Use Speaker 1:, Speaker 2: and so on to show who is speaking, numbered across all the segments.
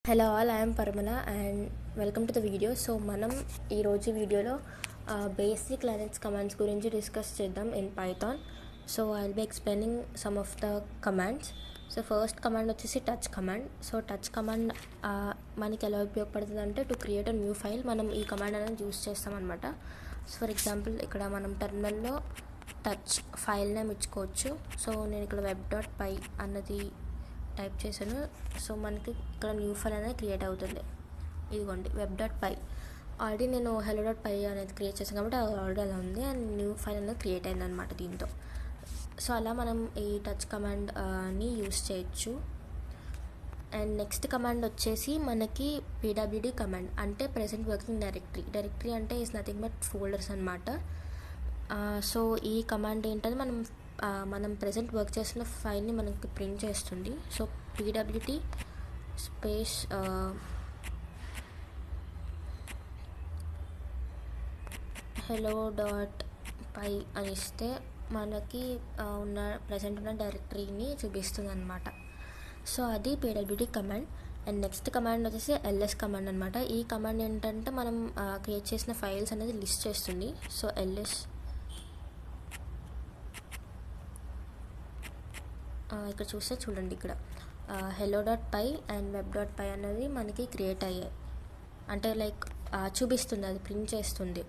Speaker 1: Hello all, I'm Paramala and welcome to the video. So మనం ఈరోజు వీడియోలో బేసిక్ లైనెక్స్ కమాండ్స్ గురించి డిస్కస్ చేద్దాం in Python. So I will be explaining some of the commands. So first command వచ్చేసి touch command. So touch command మనకి ఎలా ఉపయోగపడుతుంది అంటే to create a new file మనం ఈ కమాండ్ అనేది యూస్ చేస్తాం అనమాట. సో ఫర్ ఎగ్జాంపుల్ ఇక్కడ మనం టెర్మినల్లో టచ్ ఫైల్ నేమ్ ఇచ్చుకోవచ్చు. సో నేను ఇక్కడ web.py అన్నది టైప్ చేశాను. సో మనకి ఇక్కడ న్యూ ఫైల్ అనేది క్రియేట్ అవుతుంది. ఇదిగోండి web.py. ఆల్రెడీ నేను hello.py అనేది క్రియేట్ చేశాను కాబట్టి ఆల్రెడీ అలా ఉంది అండ్ న్యూ ఫైల్ అనేది క్రియేట్ అయింది అనమాట దీంతో. సో అలా మనం ఈ టచ్ కమాండ్ని యూస్ చేయొచ్చు. అండ్ నెక్స్ట్ కమాండ్ వచ్చేసి మనకి pwd కమాండ్, అంటే ప్రెసెంట్ వర్కింగ్ డైరెక్టరీ అంటే ఈజ్ నథింగ్ బట్ ఫోల్డర్స్ అనమాట. సో ఈ కమాండ్ ఏంటంటే మనం ప్రెసెంట్ వర్క్ చేస్తున్న ఫైల్ని మనకి ప్రింట్ చేస్తుంది. సో pwd స్పేస్ hello.py అని ఇస్తే మనకి ఉన్న ప్రెసెంట్ ఉన్న డైరెక్టరీని చూపిస్తుంది అనమాట. సో అది pwd command. And next command వచ్చేసి ls కమాండ్ అనమాట. ఈ కమాండ్ ఏంటంటే మనం క్రియేట్ చేసిన ఫైల్స్ అనేది లిస్ట్ చేస్తుంది. సో ls ఇక్కడ చూస్తే చూడండి, ఇక్కడ hello.py అండ్ web.py అనేది మనకి క్రియేట్ అయ్యాయి, అంటే లైక్ చూపిస్తుంది, అది ప్రింట్ చేస్తుంది.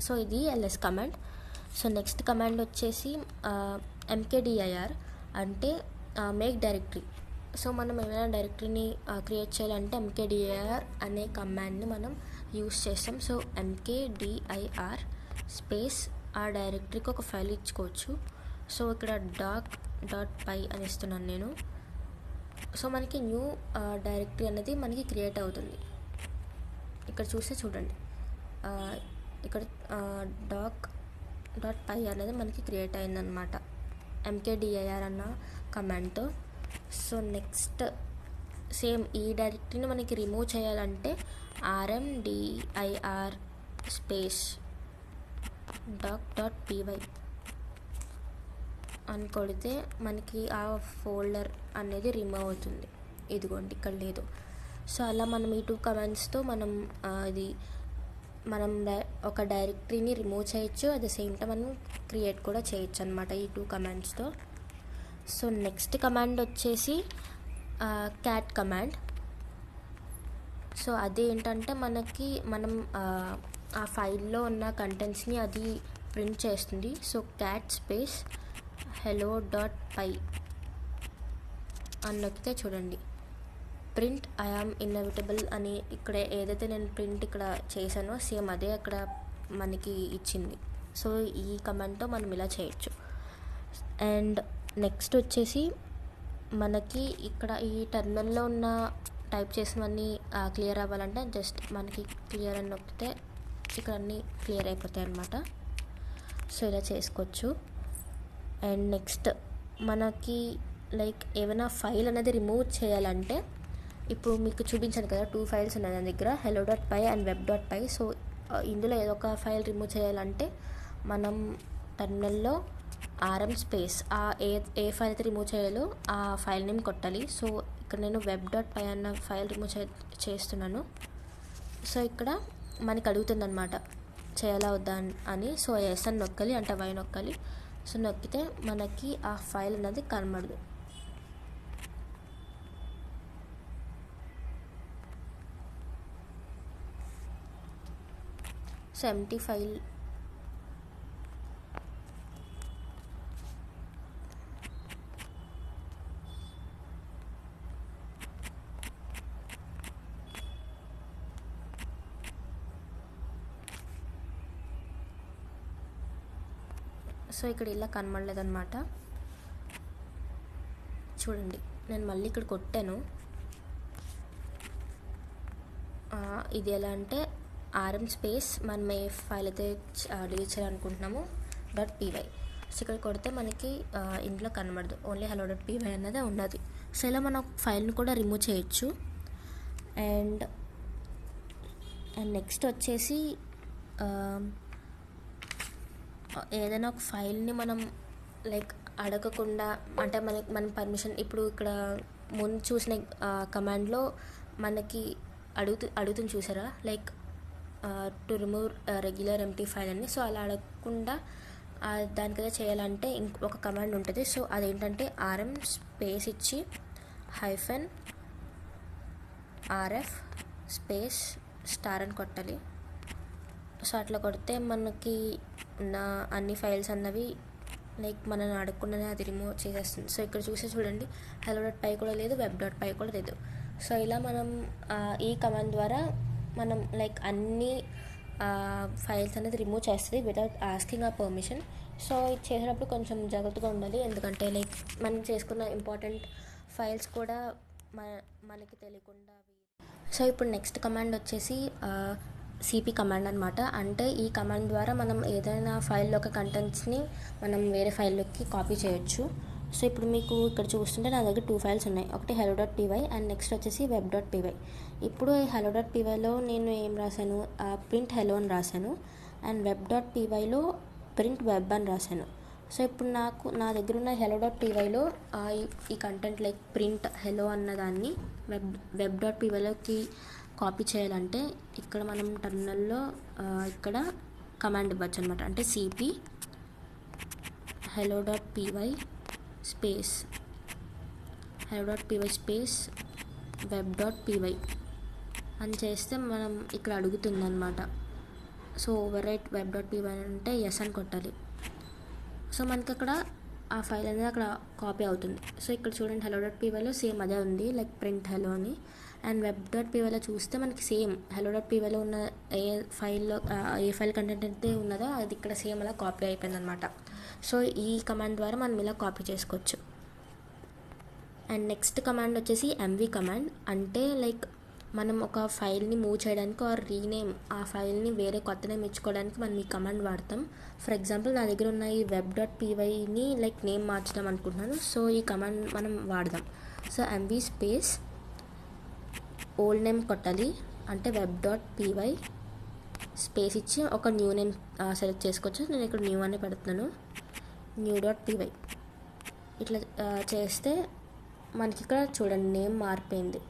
Speaker 1: సో ఇది ls command. So next command వచ్చేసి mkdir, అంటే మేక్ డైరెక్టరీ. సో మనం ఏమైనా డైరెక్టరీని క్రియేట్ చేయాలంటే mkdir అనే కమాండ్ని మనం యూస్ చేస్తాం. సో mkdir స్పేస్ ఆ డైరెక్టరీకి ఒక ఫైల్ ఇచ్చుకోవచ్చు. సో ఇక్కడ డాక్.py అని ఇస్తున్నాను నేను. సో మనకి న్యూ డైరెక్టరీ అనేది మనకి క్రియేట్ అవుతుంది. ఇక్కడ చూస్తే చూడండి, ఇక్కడ డాక్.py అనేది మనకి క్రియేట్ అయిందనమాట mkdir అన్న కమాండ్తో. సో నెక్స్ట్ సేమ్ ఈ డైరెక్టరీని మనకి రిమూవ్ చేయాలంటే rmdir స్పేస్ doc.py అని కొడితే మనకి ఆ ఫోల్డర్ అనేది రిమూవ్ అవుతుంది. ఇదిగోండి, ఇక్కడ లేదు. సో అలా మనం ఈ 2 కమాండ్స్తో మనం ఒక డైరెక్టరీని రిమూవ్ చేయొచ్చు, అట్ ద సేమ్ టైం మనం క్రియేట్ కూడా చేయొచ్చు అనమాట ఈ 2 కమాండ్స్తో. సో నెక్స్ట్ కమాండ్ వచ్చేసి క్యాట్ కమాండ్. సో అదేంటంటే మనం ఆ ఫైల్లో ఉన్న కంటెంట్స్ని అది ప్రింట్ చేస్తుంది. సో క్యాట్ స్పేస్ hello.py అని నొక్కితే చూడండి, ప్రింట్ ఐ యామ్ ఇన్ఎవిటబుల్ అని ఇక్కడ ఏదైతే నేను ప్రింట్ ఇక్కడ చేశానో సేమ్ అదే అక్కడ మనకి ఇచ్చింది. సో ఈ కమాండ్తో మనం ఇలా చేయొచ్చు. అండ్ నెక్స్ట్ వచ్చేసి మనకి ఇక్కడ ఈ టెర్మినల్లో ఉన్న టైప్ చేసినవన్నీ క్లియర్ అవ్వాలంటే జస్ట్ మనకి క్లియర్ అని నొక్కితే ఇక్కడ అన్నీ క్లియర్ అయిపోతాయి అన్నమాట. సో ఇలా చేసుకోవచ్చు. అండ్ నెక్స్ట్ మనకి లైక్ ఏమైనా ఫైల్ అనేది రిమూవ్ చేయాలంటే ఇప్పుడు మీకు చూపించాను కదా, 2 ఫైల్స్ ఉన్నాయి నా దగ్గర, hello.py అండ్ web.py. సో ఇందులో ఏదో ఒక ఫైల్ రిమూవ్ చేయాలంటే మనం టెర్మినల్లో rm స్పేస్ ఏ ఫైల్ అయితే రిమూవ్ చేయాలో ఆ ఫైల్ నేమ్ కొట్టాలి. సో ఇక్కడ నేను web.py అన్న ఫైల్ రిమూవ్ చేస్తున్నాను. సో ఇక్కడ మనకి అడుగుతుంది అనమాట చేయాలా వద్దా అని. సో ఎస్ అని నొక్కాలి, అంటే వై నొక్కాలి. సో నొక్కితే మనకి ఆ ఫైల్ అనేది కనబడదు. సో ఎంటీ ఫైల్ సో ఇక్కడ ఇలా కనబడలేదన్నమాట. చూడండి, నేను మళ్ళీ ఇక్కడ కొట్టాను. ఇది ఎలా అంటే rm స్పేస్ మనం ఏ ఫైల్ అయితే డిలీట్ చేయాలనుకుంటున్నామో .py. సో ఇక్కడ కొడితే మనకి ఇంట్లో కనబడదు, ఓన్లీ hello.py అన్నదే ఉన్నది. సో ఇలా మనం ఫైల్ని కూడా రిమూవ్ చేయొచ్చు. అండ్ నెక్స్ట్ వచ్చేసి ఏదైనా ఒక ఫైల్ని మనం లైక్ అడగకుండా, అంటే మన పర్మిషన్, ఇప్పుడు ఇక్కడ ముందు చూసిన కమాండ్లో మనకి అడుగుతుంది చూసారా, like to remove regular empty file అని. సో అలా అడగకుండా దానికైతే చేయాలంటే ఇంకొక కమాండ్ ఉంటుంది. సో అదేంటంటే RM స్పేస్ ఇచ్చి -RF స్పేస్ స్టార్ అని కొట్టాలి. సో అట్లా కొడితే మనకి ఉన్న అన్ని ఫైల్స్ అన్నవి లైక్ మనని అడగకుండానే అది రిమూవ్ చేసేస్తుంది. సో ఇక్కడ చూడండి hello.py కూడా లేదు, web.py కూడా లేదు. సో ఇలా మనం ఈ కమాండ్ ద్వారా మనం లైక్ అన్ని ఫైల్స్ అనేది రిమూవ్ చేస్తుంది వితౌట్ ఆస్కింగ్ ఆ పర్మిషన్. సో ఇది చేసేటప్పుడు కొంచెం జాగ్రత్తగా ఉండాలి, ఎందుకంటే లైక్ మనం చేసుకున్న ఇంపార్టెంట్ ఫైల్స్ కూడా మనకి తెలియకుండా. సో ఇప్పుడు నెక్స్ట్ కమాండ్ వచ్చేసి CP కమాండ్ అనమాట. అంటే ఈ కమాండ్ ద్వారా మనం ఏదైనా ఫైల్లో ఒక కంటెంట్స్ని మనం వేరే ఫైల్లోకి కాపీ చేయొచ్చు. సో ఇప్పుడు మీకు ఇక్కడ చూస్తుంటే నా దగ్గర 2 ఫైల్స్ ఉన్నాయి. ఒకటి hello.py అండ్ నెక్స్ట్ వచ్చేసి web.py. ఇప్పుడు ఈ hello.pyలో నేను ఏం రాశాను, ప్రింట్ హెలో అని రాశాను అండ్ web.pyలో ప్రింట్ వెబ్ అని రాశాను. సో ఇప్పుడు నా దగ్గర ఉన్న hello.pyలో ఈ కంటెంట్ లైక్ ప్రింట్ హెలో అన్నదాన్ని web.pyలోకి కాపీ చేయాలంటే ఇక్కడ మనం టర్మినల్లో ఇక్కడ కమాండ్ ఇవ్వచ్చు అనమాట. అంటే CP hello.py స్పేస్ web.py అని చేస్తే మనం ఇక్కడ అడుగుతుందన్నమాట. సో ఓవర్రైట్ web.py అంటే ఎస్ అని కొట్టాలి. సో మనకి అక్కడ ఆ ఫైల్ అనేది అక్కడ కాపీ అవుతుంది. సో ఇక్కడ చూడండి hello.pyలో సేమ్ అదే ఉంది, లైక్ ప్రింట్ హెలో అని. అండ్ web.pyలో చూస్తే మనకి సేమ్ hello.pyలో ఉన్న ఏ ఫైల్ కంటెంట్ అయితే ఉన్నదో అది ఇక్కడ సేమ్ అలా కాపీ అయిపోయింది అనమాట. సో ఈ కమాండ్ ద్వారా మనం ఇలా కాపీ చేసుకోవచ్చు. అండ్ నెక్స్ట్ కమాండ్ వచ్చేసి MV కమాండ్. అంటే లైక్ మనం ఒక ఫైల్ని మూవ్ చేయడానికి ఆర్ రీనేమ్ ఆ ఫైల్ని వేరే కొత్త నేమ్ ఇచ్చుకోవడానికి మనం ఈ కమాండ్ వాడతాం. ఫర్ ఎగ్జాంపుల్ నా దగ్గర ఉన్న ఈ web.pyని లైక్ నేమ్ మార్చడం అనుకుంటున్నాను. సో ఈ కమాండ్ మనం వాడదాం. So MV space old name కొట్టాలి, అంటే web.py స్పేస్ ఇచ్చి ఒక న్యూ నేమ్ సెలెక్ట్ చేసుకోవచ్చు. నేను ఇక్కడ న్యూ అని పెడుతున్నాను, new.py. ఇట్లా చేస్తే మనకి ఇక్కడ చూడండి నేమ్ మారిపోయింది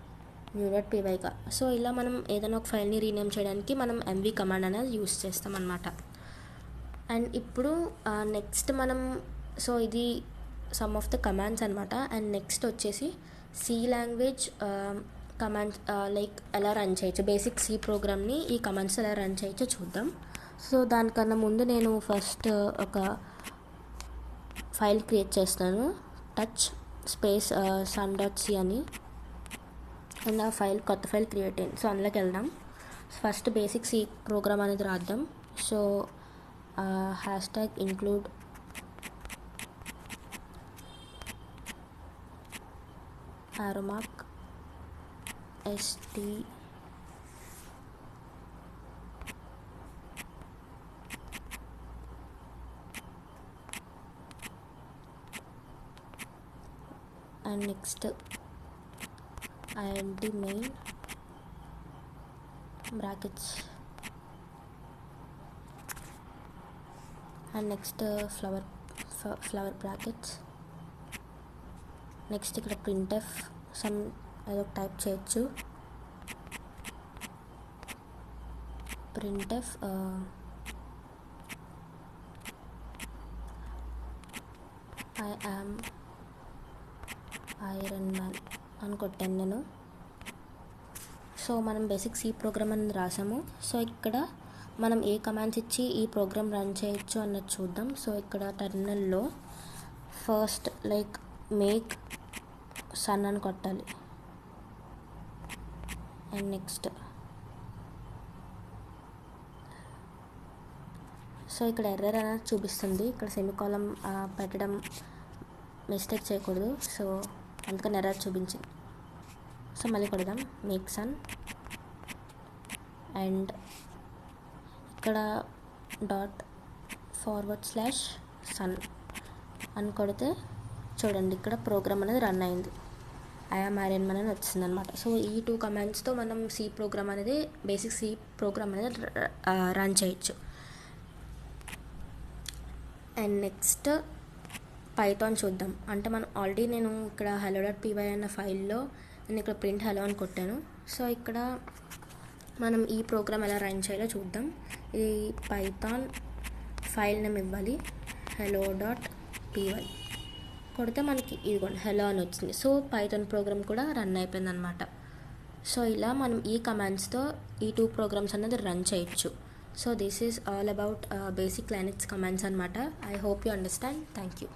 Speaker 1: new.pyగా. సో ఇలా మనం ఏదైనా ఒక ఫైల్ని రీనేమ్ చేయడానికి మనం MV కమాండ్ అనేది యూస్ చేస్తాం అన్నమాట. అండ్ ఇప్పుడు నెక్స్ట్ మనం సో ఇది సమ్ ఆఫ్ ద కమాండ్స్ అనమాట. అండ్ నెక్స్ట్ వచ్చేసి C లాంగ్వేజ్ కమాండ్స్ లైక్ ఎలా రన్ చేయొచ్చు, బేసిక్ C ప్రోగ్రామ్ని ఈ కమాండ్స్ ఎలా రన్ చేయొచ్చో చూద్దాం. సో దానికన్నా ముందు నేను ఫస్ట్ ఒక ఫైల్ క్రియేట్ చేస్తాను, టచ్ స్పేస్ sun.c అని. అండ్ ఆ ఫైల్ కొత్త ఫైల్ క్రియేట్ అయింది. సో అందులోకి వెళ్దాం. ఫస్ట్ బేసిక్ C ప్రోగ్రామ్ అనేది రాద్దాం. So #include st and next int main brackets and next flower brackets. Next ఇక్కడ printf సమ్ ఏదో టైప్ చేయొచ్చు, printf I am Iron Man అని కొట్టాను నేను. సో మనం బేసిక్ C ప్రోగ్రామ్ అని రాసాము. సో ఇక్కడ మనం ఏ కమాండ్స్ ఇచ్చి ఈ ప్రోగ్రామ్ రన్ చేయొచ్చు అన్నది చూద్దాం. సో ఇక్కడ టెర్మినల్లో ఫస్ట్ లైక్ మేక్ సన్ అని కొట్టాలి. అండ్ నెక్స్ట్ సో ఇక్కడ ఎర్రర్ అనేది చూపిస్తుంది, ఇక్కడ సెమికాలం పెట్టడం మిస్టేక్ చేయకూడదు. సో అందుకని ఎర్రర్ చూపించింది. సో మళ్ళీ కొడదాం మేక్ సన్ అండ్ ఇక్కడ ./sun అని కొడితే చూడండి ఇక్కడ ప్రోగ్రామ్ అనేది రన్ అయింది, I am Iron Man అని వచ్చింది అనమాట. సో ఈ 2 కమాండ్స్తో మనం C ప్రోగ్రామ్ అనేది బేసిక్ C ప్రోగ్రామ్ అనేది రన్ చేయొచ్చు. అండ్ నెక్స్ట్ పైథాన్ చూద్దాం. అంటే మనం ఆల్రెడీ నేను ఇక్కడ hello.py అన్న ఫైల్లో నేను ఇక్కడ ప్రింట్ హలో అని కొట్టాను. సో ఇక్కడ మనం ఈ ప్రోగ్రామ్ ఎలా రన్ చేయాలో చూద్దాం. ఇది పైథాన్ ఫైల్ నేమ్ ఇవ్వాలి, hello.py కొడితే మనకి ఇదిగోండి హలో అని వచ్చింది. సో పైథాన్ ప్రోగ్రామ్ కూడా రన్ అయిపోయింది అనమాట. సో ఇలా మనం ఈ కమాండ్స్తో ఈ 2 ప్రోగ్రామ్స్ అనేది రన్ చేయొచ్చు. So this is all about basic Linux commands అనమాట. I hope you understand. Thank you.